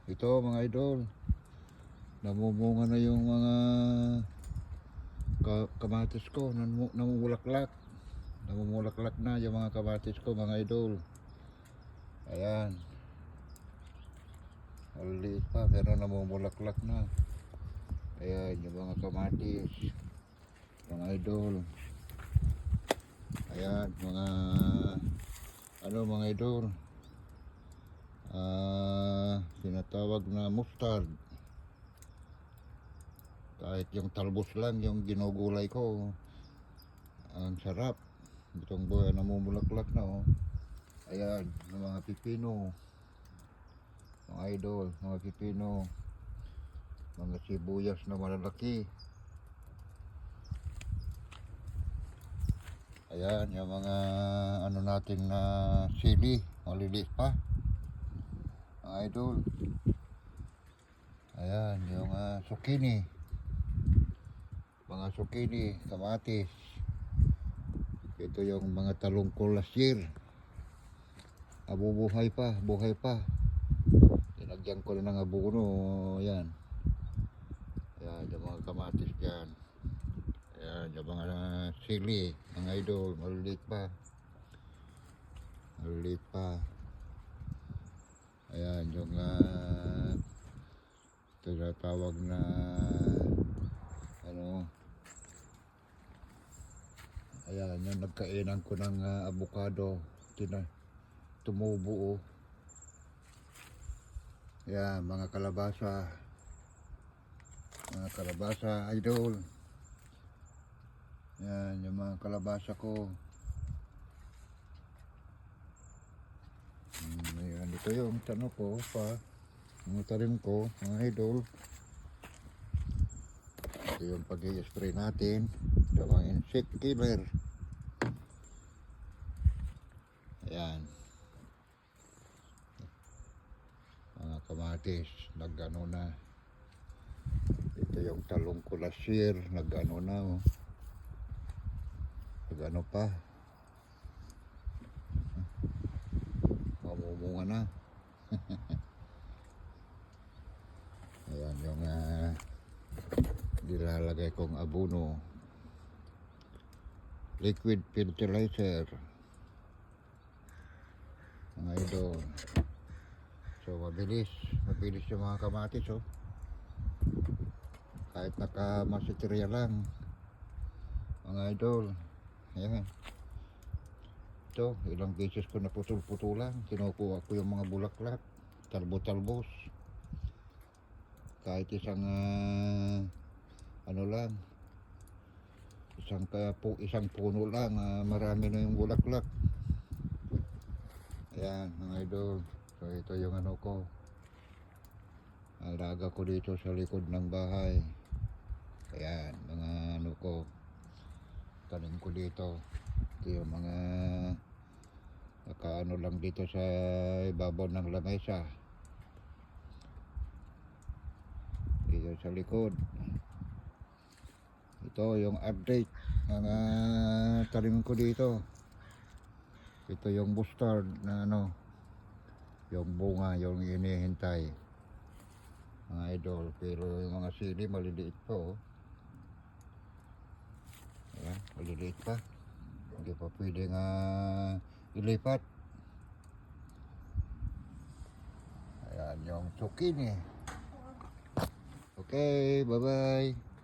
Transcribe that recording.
ito mga idol, namumunga na yung mga kamatis ko, namumulaklak na yung mga kamatis ko mga idol. Ayan, maliit pa pero namumulaklak na. Ayan yung mga kamatis mga idol. Ayan mga idol, sinatawag na mustard. Kahit yung talbos lang yung ginugulay ko, ang sarap. Itong buhay namumulaklak na oh. Ayan yung mga pipino mga idol, mga pipino, mga sibuyas na malalaki. Ayan yung mga ano natin na sili, maliliit pa mga idol. Ayan yung zucchini, mga zucchini, kamatis. Ito yung mga talong ko last year, buhay pa. Tinagyan ko na ng abono. Ayan, ayan yung mga kamatis dyan. Ayan yung mga sili mga idol, maliliit pa. Ayan yung tinatawag na ano. Ayan yung nagkainan ko ng avocado, tumubo oh. Ayan mga kalabasa idol. Ayan yung mga kalabasa ko. Ayan, ito yung tano ko pa, mga tarim ko mga idol. Ito yung pag-i-spray natin sa mga insect killer. Ayan mga kamatis, nagano na. Ito yung talong ko last year, nagano na oh. Nagano pa, mamumunga na. Ayan yung nilalagay kong abono, liquid fertilizer mga idol. So mabilis yung mga kamatis oh. Kahit naka-masiterya lang mga idol. Ayan, ito ilang beses ko na putol-putulan, kinukuha ko yung mga bulaklak, talbos. Kahit isang ano lang, isang puno lang, marami na yung bulaklak. Ayan mga idol. So ito yung ano ko, alaga ko dito sa likod ng bahay. Ayan mga ano ko, tanim ko dito. Ito yung mga nakaano lang dito sa ibabaw ng lamesa, dito sa likod. Ito yung update ng tanim ko dito. Ito yung mustard na ano, yung bunga yung inihintay mga idol. Pero yung mga sili maliliit pa oh. Ayan, maliliit pa, hindi pa pwedeng ilipat. Ayan yung zucchini. Okay, bye bye.